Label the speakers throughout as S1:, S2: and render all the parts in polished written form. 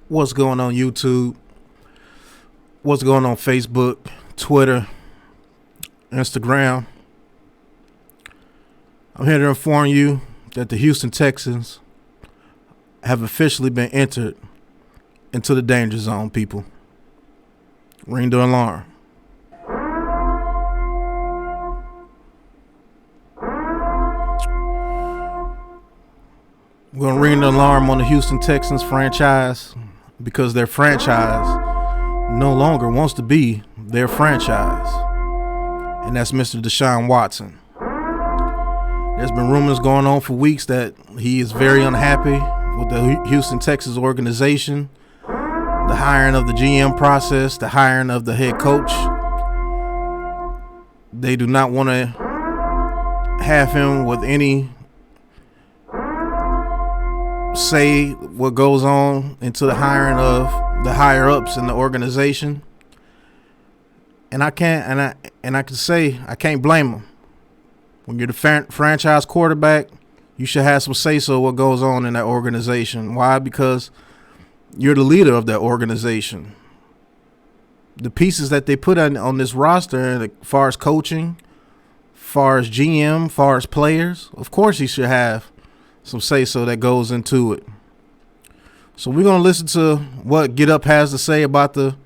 S1: What's going on YouTube? What's going on Facebook, Twitter, Instagram? I'm here to inform you that the Houston Texans have officially been entered into the danger zone, people. Ring the alarm. We're going to ring the alarm on the Houston Texans franchise because their franchise no longer wants to be their franchise. And that's Mr. Deshaun Watson. There's been rumors going on for weeks that he is very unhappy with the Houston Texans organization, the hiring of the GM process, the hiring of the head coach. They do not want to have him with any say what goes on into the hiring of the higher ups in the organization. And I can say I can't blame them. When you're the franchise quarterback, you should have some say so what goes on in that organization. Why? Because you're the leader of that organization. The pieces that they put on this roster, as far as coaching, far as GM, far as players, of course he should have some say so that goes into it. So we're going to listen to what Get Up has to say about the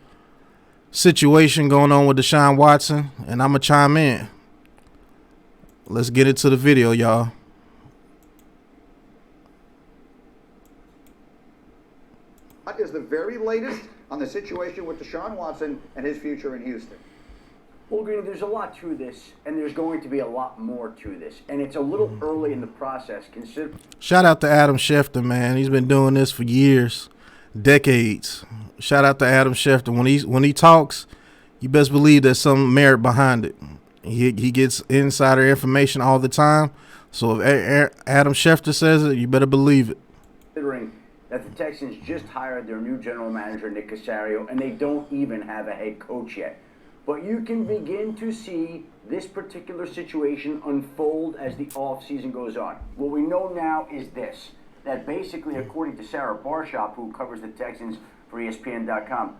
S1: situation going on with Deshaun Watson, and I'm going to chime in. Let's get into the video, y'all.
S2: What is the very latest on the situation with Deshaun Watson and his future in Houston?
S3: Well, Greeny, there's a lot to this, and there's going to be a lot more to this. And it's a little early in the process.
S1: Shout out to Adam Schefter, man. He's been doing this for years, decades. Shout out to Adam Schefter. When he talks, you best believe there's some merit behind it. He gets insider information all the time. So if Adam Schefter says it, you better believe it.
S3: Considering that the Texans just hired their new general manager, Nick Caserio, and they don't even have a head coach yet. But you can begin to see this particular situation unfold as the offseason goes on. What we know now is this, that basically, according to Sarah Barshop, who covers the Texans for ESPN.com,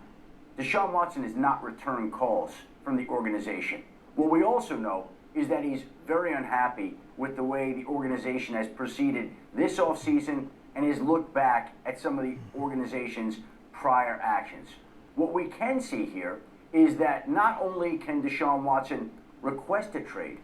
S3: Deshaun Watson is not returning calls from the organization. What we also know is that he's very unhappy with the way the organization has proceeded this offseason and has looked back at some of the organization's prior actions. What we can see here is that not only can Deshaun Watson request a trade,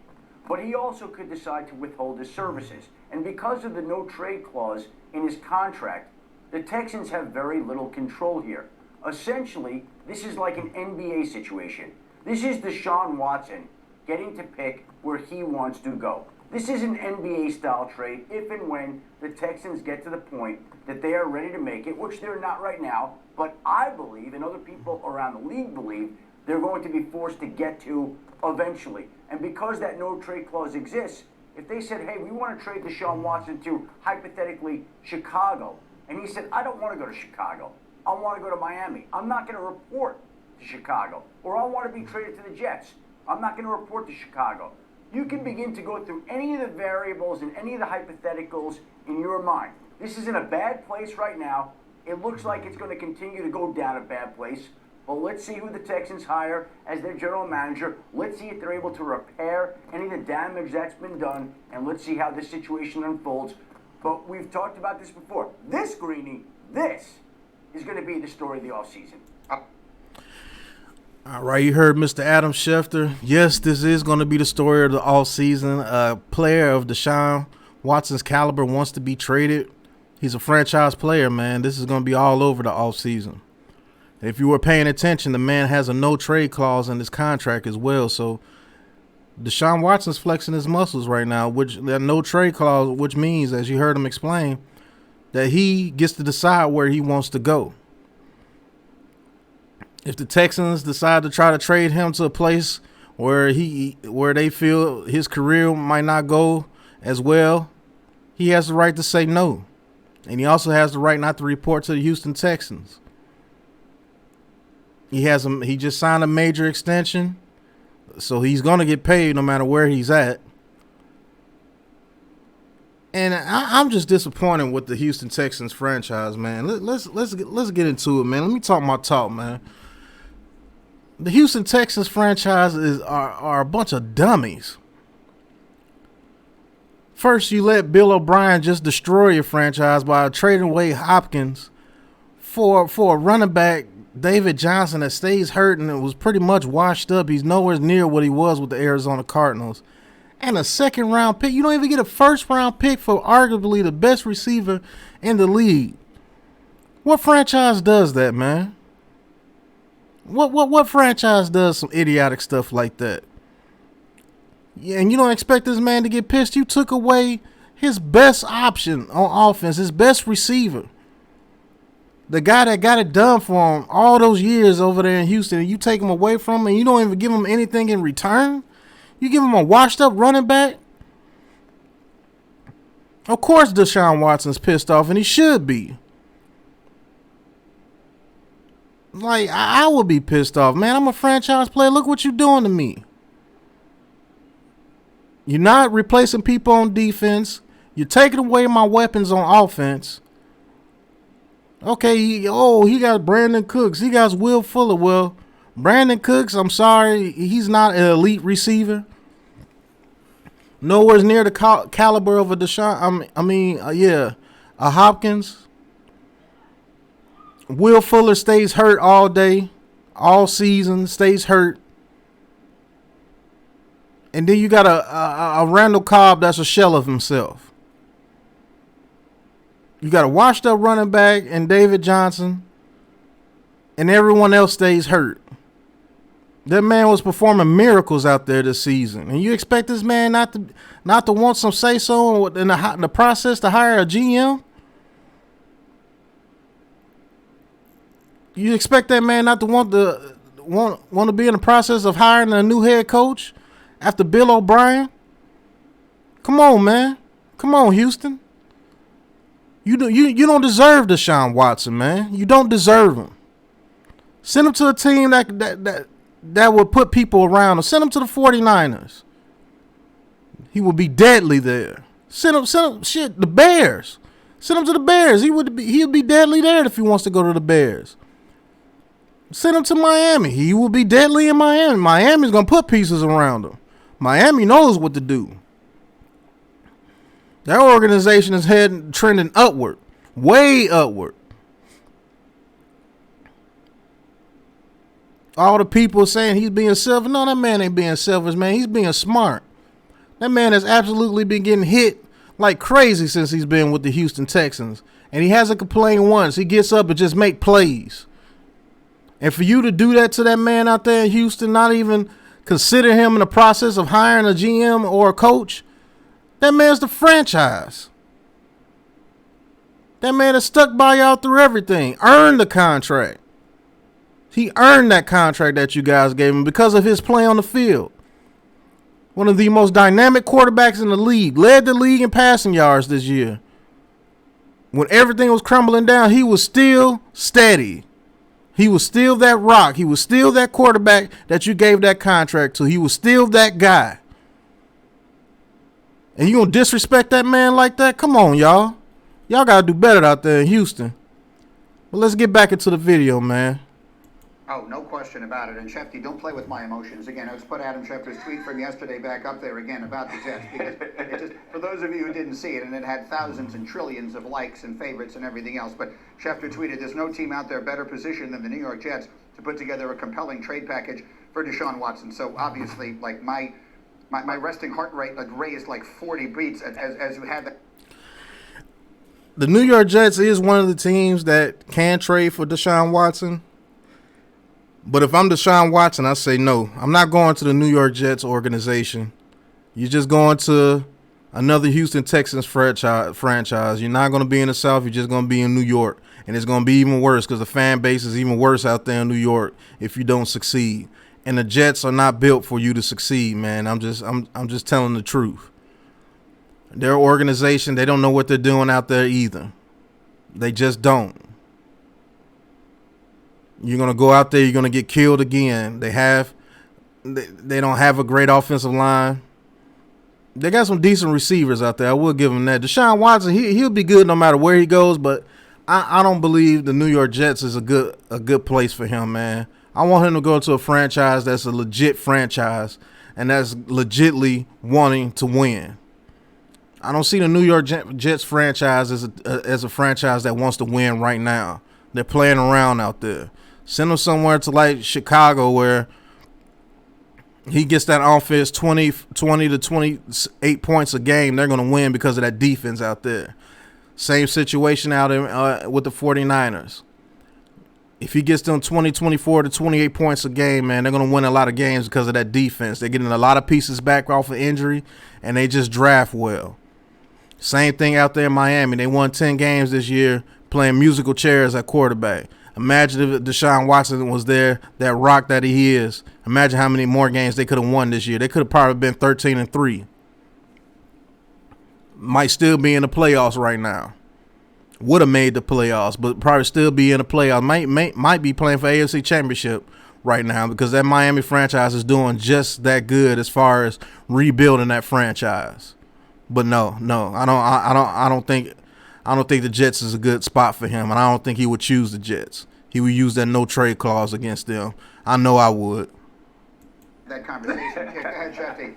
S3: but he also could decide to withhold his services. And because of the no trade clause in his contract, the Texans have very little control here. Essentially, this is like an NBA situation. This is Deshaun Watson getting to pick where he wants to go. This is an NBA-style trade if and when the Texans get to the point that they are ready to make it, which they're not right now, but I believe, and other people around the league believe, they're going to be forced to get to eventually. And because that no-trade clause exists, if they said, hey, we want to trade Deshaun Watson to, hypothetically, Chicago, and he said, I don't want to go to Chicago. I want to go to Miami. I'm not going to report to Chicago. Or I want to be traded to the Jets. I'm not going to report to Chicago. You can begin to go through any of the variables and any of the hypotheticals in your mind. This is in a bad place right now. It looks like it's going to continue to go down a bad place. But let's see who the Texans hire as their general manager. Let's see if they're able to repair any of the damage that's been done. And let's see how this situation unfolds. But we've talked about this before. This, Greeny, this is going to be the story of the offseason.
S1: All right, you heard Mr. Adam Schefter. Yes, this is going to be the story of the offseason. A player of Deshaun Watson's caliber wants to be traded. He's a franchise player, man. This is going to be all over the offseason. If you were paying attention, the man has a no-trade clause in his contract as well. So Deshaun Watson's flexing his muscles right now, which that no-trade clause, which means, as you heard him explain, that he gets to decide where he wants to go. If the Texans decide to try to trade him to a place where they feel his career might not go as well, he has the right to say no. And he also has the right not to report to the Houston Texans. He just signed a major extension, so he's going to get paid no matter where he's at. And I'm just disappointed with the Houston Texans franchise, man. Let's get into it, man. Let me talk my talk, man. The Houston Texans franchise are a bunch of dummies. First, you let Bill O'Brien just destroy your franchise by trading away Hopkins for a running back, David Johnson, that stays hurt and it was pretty much washed up. He's nowhere near what he was with the Arizona Cardinals. And a second-round pick. You don't even get a first-round pick for arguably the best receiver in the league. What franchise does that, man? What franchise does some idiotic stuff like that? Yeah, and you don't expect this man to get pissed. You took away his best option on offense, his best receiver. The guy that got it done for him all those years over there in Houston, and you take him away from him, and you don't even give him anything in return? You give him a washed-up running back? Of course Deshaun Watson's pissed off, and he should be. Like, I would be pissed off. Man, I'm a franchise player. Look what you're doing to me. You're not replacing people on defense. You're taking away my weapons on offense. Okay, he got Brandon Cooks. He got Will Fuller. Well, Brandon Cooks, I'm sorry, he's not an elite receiver. Nowhere near the caliber of a Deshaun. A Hopkins. Will Fuller stays hurt all day, all season, stays hurt. And then you got a Randall Cobb that's a shell of himself. You got a washed-up running back and David Johnson, and everyone else stays hurt. That man was performing miracles out there this season, and you expect this man not to want some say-so in the process to hire a GM? You expect that man not to want to be in the process of hiring a new head coach after Bill O'Brien? Come on, man. Come on, Houston. You don't deserve Deshaun Watson, man. You don't deserve him. Send him to a team that would put people around him. Send him to the 49ers. He would be deadly there. Send him the Bears. Send him to the Bears. He'd be deadly there if he wants to go to the Bears. Send him to Miami. He will be deadly in Miami. Miami's going to put pieces around him. Miami knows what to do. That organization is trending upward. Way upward. All the people saying he's being selfish. No, that man ain't being selfish, man. He's being smart. That man has absolutely been getting hit like crazy since he's been with the Houston Texans. And he hasn't complained once. He gets up and just make plays. And for you to do that to that man out there in Houston, not even consider him in the process of hiring a GM or a coach, that man's the franchise. That man is stuck by y'all through everything. Earned the contract. He earned that contract that you guys gave him because of his play on the field. One of the most dynamic quarterbacks in the league. Led the league in passing yards this year. When everything was crumbling down, he was still steady. He was still that rock. He was still that quarterback that you gave that contract to. He was still that guy. And you gonna disrespect that man like that? Come on, y'all. Y'all gotta do better out there in Houston. But let's get back into the video, man.
S2: Oh, no question about it. And Shefty, don't play with my emotions. Again, let's put Adam Schefter's tweet from yesterday back up there again about the Jets. Because it just, for those of you who didn't see it, and it had thousands and trillions of likes and favorites and everything else, but Schefter tweeted, there's no team out there better positioned than the New York Jets to put together a compelling trade package for Deshaun Watson. So obviously, like my resting heart rate like raised like 40 beats as you had that.
S1: The New York Jets is one of the teams that can trade for Deshaun Watson. But if I'm Deshaun Watson, I say no. I'm not going to the New York Jets organization. You're just going to another Houston Texans franchise. You're not going to be in the South. You're just going to be in New York. And it's going to be even worse because the fan base is even worse out there in New York if you don't succeed. And the Jets are not built for you to succeed, man. I'm just telling the truth. Their organization, they don't know what they're doing out there either. They just don't. You're going to go out there, you're going to get killed again. They don't have a great offensive line. They got some decent receivers out there. I will give them that. Deshaun Watson, he'll be good no matter where he goes, but I don't believe the New York Jets is a good place for him, man. I want him to go to a franchise that's a legit franchise and that's legitly wanting to win. I don't see the New York Jets franchise as a franchise that wants to win right now. They're playing around out there. Send him somewhere to like Chicago where he gets that offense 20 to 28 points a game. They're going to win because of that defense out there. Same situation out with the 49ers. If he gets them 24 to 28 points a game, man, they're going to win a lot of games because of that defense. They're getting a lot of pieces back off of injury, and they just draft well. Same thing out there in Miami. They won 10 games this year playing musical chairs at quarterback. Imagine if Deshaun Watson was there, that rock that he is. Imagine how many more games they could have won this year. They could have probably been 13-3. Might still be in the playoffs right now. Would have made the playoffs, but probably still be in the playoffs. Might be playing for AFC Championship right now because that Miami franchise is doing just that good as far as rebuilding that franchise. But no, I don't think the Jets is a good spot for him, and I don't think he would choose the Jets. He would use that no trade clause against them. I know I would.
S2: That conversation. Go ahead, Shefty.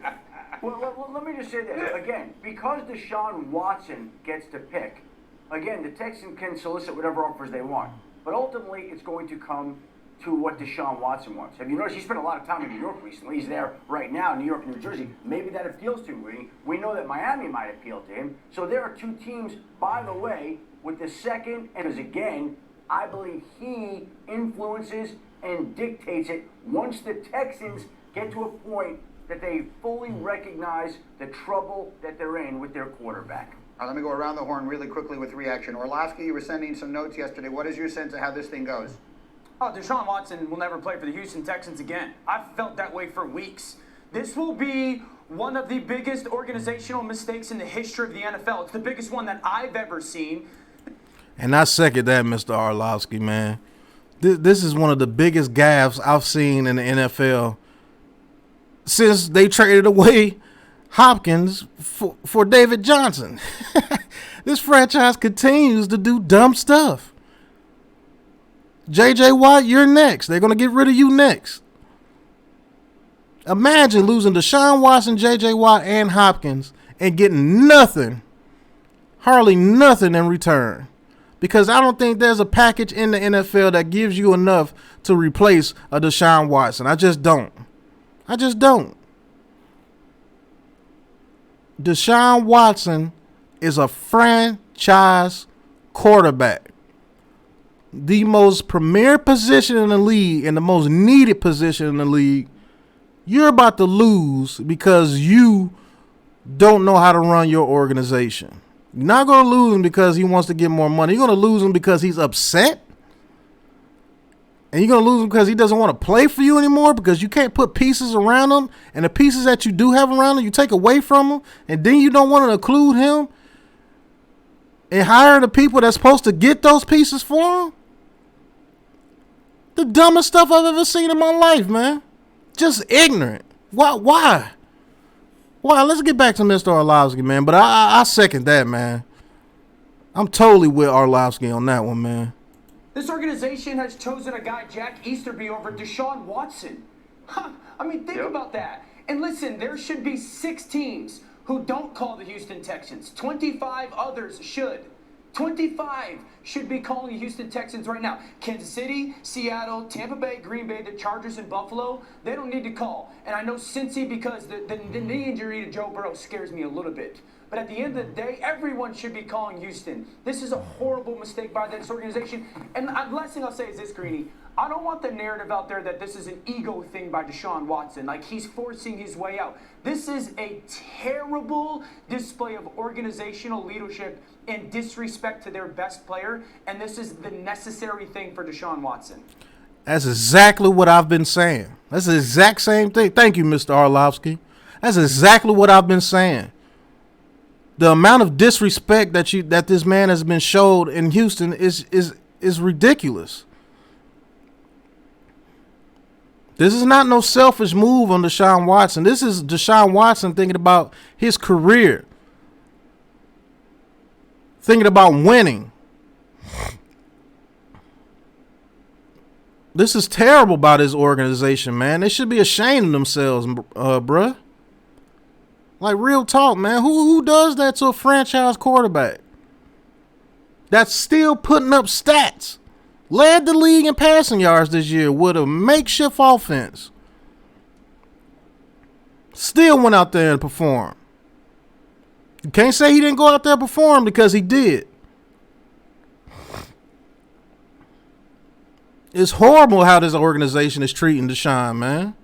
S3: Well, let me just say this again. Because Deshaun Watson gets to pick, again, the Texans can solicit whatever offers they want, but ultimately it's going to come to what Deshaun Watson wants. Have you noticed he spent a lot of time in New York recently? He's there right now, New York, New Jersey. Maybe that appeals to him. We know that Miami might appeal to him. So there are two teams, by the way, with the second, and as again, I believe he influences and dictates it once the Texans get to a point that they fully recognize the trouble that they're in with their quarterback.
S2: Let me go around the horn really quickly with reaction. Orlovsky, you were sending some notes yesterday. What is your sense of how this thing goes?
S4: Oh, Deshaun Watson will never play for the Houston Texans again. I've felt that way for weeks. This will be one of the biggest organizational mistakes in the history of the NFL. It's the biggest one that I've ever seen.
S1: And I second that, Mr. Orlovsky, man. This is one of the biggest gaffes I've seen in the NFL since they traded away Hopkins for David Johnson. This franchise continues to do dumb stuff. J.J. Watt, you're next. They're going to get rid of you next. Imagine losing Deshaun Watson, J.J. Watt, and Hopkins and getting nothing, hardly nothing in return. Because I don't think there's a package in the NFL that gives you enough to replace a Deshaun Watson. I just don't. Deshaun Watson is a franchise quarterback. The most premier position in the league and the most needed position in the league. You're about to lose because you don't know how to run your organization. You're not going to lose him because he wants to get more money. You're going to lose him because he's upset. And you're going to lose him because he doesn't want to play for you anymore because you can't put pieces around him. And the pieces that you do have around him, you take away from him. And then you don't want to include him and hire the people that's supposed to get those pieces for him. The dumbest stuff I've ever seen in my life, man. Just ignorant. Why? Let's get back to Mr. Orlovsky, man. But I second that, man. I'm totally with Orlovsky on that one, man.
S4: This organization has chosen a guy, Jack Easterby, over Deshaun Watson. I mean, think about that. And listen, there should be 6 teams who don't call the Houston Texans. 25 others should. 25 should be calling the Houston Texans right now. Kansas City, Seattle, Tampa Bay, Green Bay, the Chargers, and Buffalo, they don't need to call. And I know Cincy, because the knee injury to Joe Burrow scares me a little bit. But at the end of the day, everyone should be calling Houston. This is a horrible mistake by this organization. And the last thing I'll say is this, Greeny. I don't want the narrative out there that this is an ego thing by Deshaun Watson, like he's forcing his way out. This is a terrible display of organizational leadership and disrespect to their best player, and this is the necessary thing for Deshaun Watson.
S1: That's exactly what I've been saying. That's the exact same thing. Thank you, Mr. Orlovsky. That's exactly what I've been saying. The amount of disrespect that this man has been showed in Houston is ridiculous. This is not no selfish move on Deshaun Watson. This is Deshaun Watson thinking about his career. Thinking about winning. This is terrible about his organization, man. They should be ashamed of themselves, bruh. Like, real talk, man. Who does that to a franchise quarterback? That's still putting up stats. Led the league in passing yards this year with a makeshift offense. Still went out there and performed. You can't say he didn't go out there and perform because he did. It's horrible how this organization is treating Deshaun, man.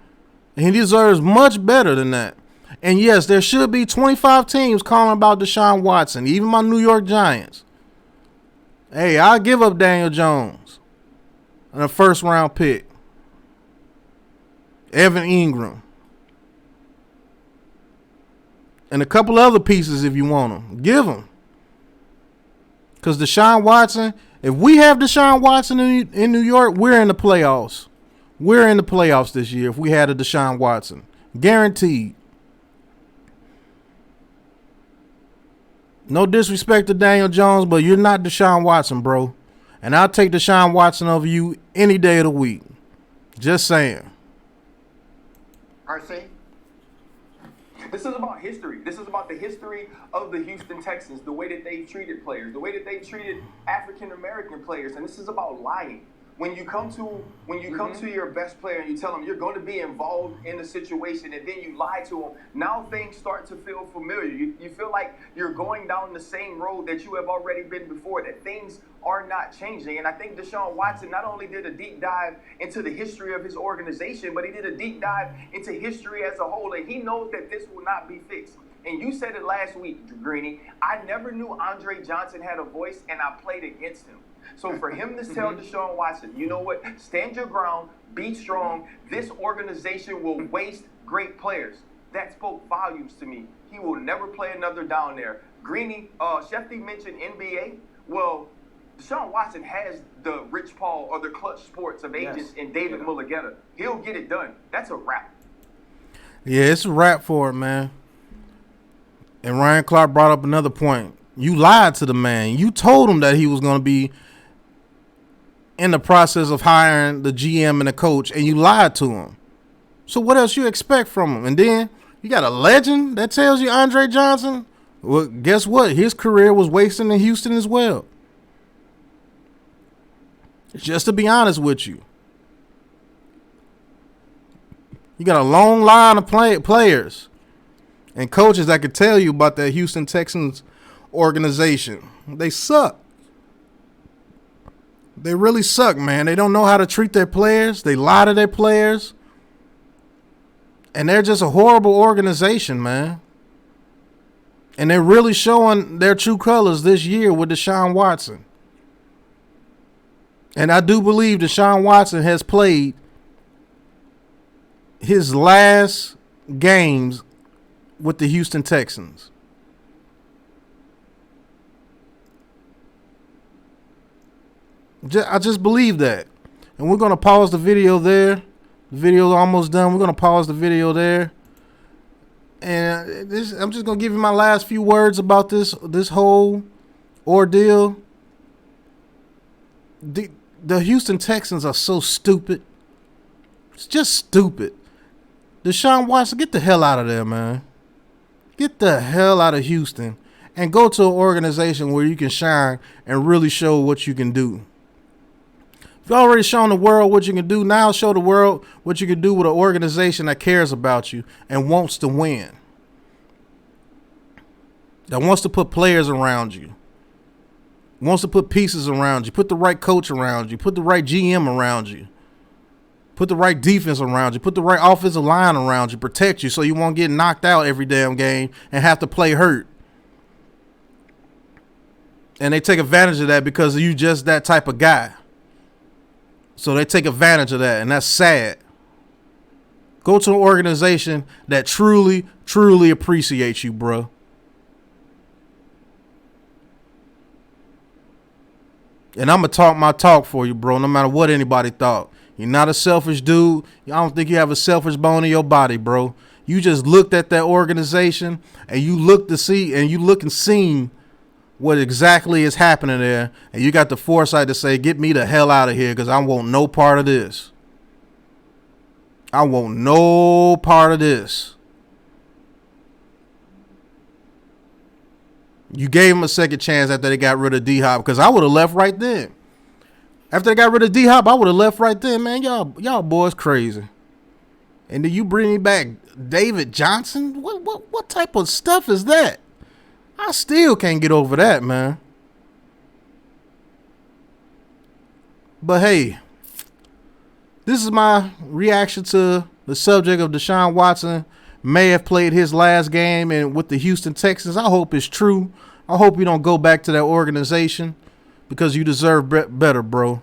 S1: And he deserves much better than that. And yes, there should be 25 teams calling about Deshaun Watson, even my New York Giants. Hey, I'll give up Daniel Jones and a first-round pick. Evan Ingram. And a couple other pieces if you want them. Give them. Because Deshaun Watson, if we have Deshaun Watson in New York, we're in the playoffs. We're in the playoffs this year if we had a Deshaun Watson. Guaranteed. No disrespect to Daniel Jones, but you're not Deshaun Watson, bro. And I'll take Deshaun Watson over you any day of the week. Just saying.
S2: RC?
S5: This is about history. This is about the history of the Houston Texans, the way that they've treated players, the way that they've treated African-American players, and this is about lying. When you come to your best player and you tell them you're going to be involved in a situation and then you lie to them, now things start to feel familiar. You feel like you're going down the same road that you have already been before, that things are not changing. And I think Deshaun Watson not only did a deep dive into the history of his organization, but he did a deep dive into history as a whole, and he knows that this will not be fixed. And you said it last week, Greeny, I never knew Andre Johnson had a voice, and I played against him. So for him to tell Deshaun Watson, you know what, stand your ground, be strong, this organization will waste great players. That spoke volumes to me. He will never play another down there. Greeny, Shefty mentioned NBA. Well, Deshaun Watson has the Rich Paul or the Clutch Sports of agents in David Mulligetta. He'll get it done. That's a wrap.
S1: Yeah, it's a wrap for it, man. And Ryan Clark brought up another point. You lied to the man. You told him that he was going to be in the process of hiring the GM and the coach, and you lied to him. So what else you expect from him? And then you got a legend that tells you Andre Johnson. Well, guess what? His career was wasting in Houston as well. Just to be honest with you. You got a long line of players and coaches that could tell you about that Houston Texans organization. They suck. They really suck, man. They don't know how to treat their players. They lie to their players. And they're just a horrible organization, man. And they're really showing their true colors this year with Deshaun Watson. And I do believe Deshaun Watson has played his last games with the Houston Texans. I just believe that. And we're going to pause the video there. The video is almost done. We're going to pause the video there. And I'm just going to give you my last few words about this whole ordeal. The Houston Texans are so stupid. It's just stupid. Deshaun Watson, get the hell out of there, man. Get the hell out of Houston and go to an organization where you can shine and really show what you can do. You've already shown the world what you can do. Now show the world what you can do with an organization that cares about you and wants to win. That wants to put players around you. Wants to put pieces around you. Put the right coach around you. Put the right GM around you. Put the right defense around you. Put the right offensive line around you. Protect you so you won't get knocked out every damn game and have to play hurt. And they take advantage of that because you just that type of guy. So they take advantage of that, and that's sad. Go to an organization that truly, truly appreciates you, bro. And I'm going to talk my talk for you, bro, no matter what anybody thought. You're not a selfish dude. I don't think you have a selfish bone in your body, bro. You just looked at that organization and you looked to see and you look and seen what exactly is happening there. And you got the foresight to say, get me the hell out of here because I want no part of this. I want no part of this. You gave him a second chance after they got rid of D-Hop because I would have left right then. After they got rid of D-Hop, I would have left right then, man. Y'all boys crazy. And then you bring me back David Johnson? What type of stuff is that? I still can't get over that, man. But hey, this is my reaction to the subject of Deshaun Watson may have played his last game and with the Houston Texans. I hope it's true. I hope you don't go back to that organization because you deserve better, bro.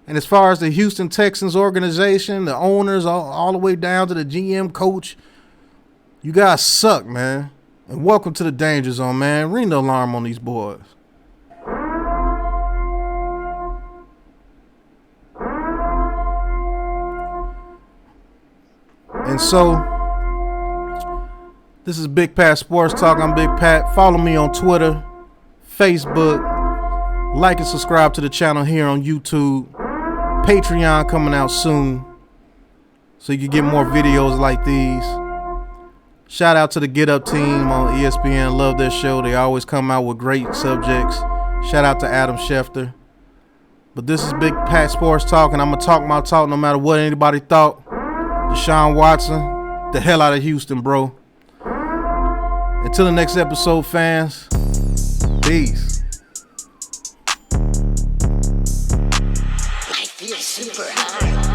S1: And as far as the Houston Texans organization, the owners, all the way down to the GM coach, you guys suck, man. And welcome to the danger zone, man. Ring the alarm on these boys. And so, this is Big Pat Sports Talk. I'm Big Pat. Follow me on Twitter, Facebook. Like and subscribe to the channel here on YouTube. Patreon coming out soon, so you can get more videos like these. Shout out to the Get Up team on ESPN. Love their show. They always come out with great subjects. Shout out to Adam Schefter. But this is Big Pat Sports Talk, and I'm going to talk my talk no matter what anybody thought. Deshaun Watson, the hell out of Houston, bro. Until the next episode, fans. Peace.
S6: I feel super high.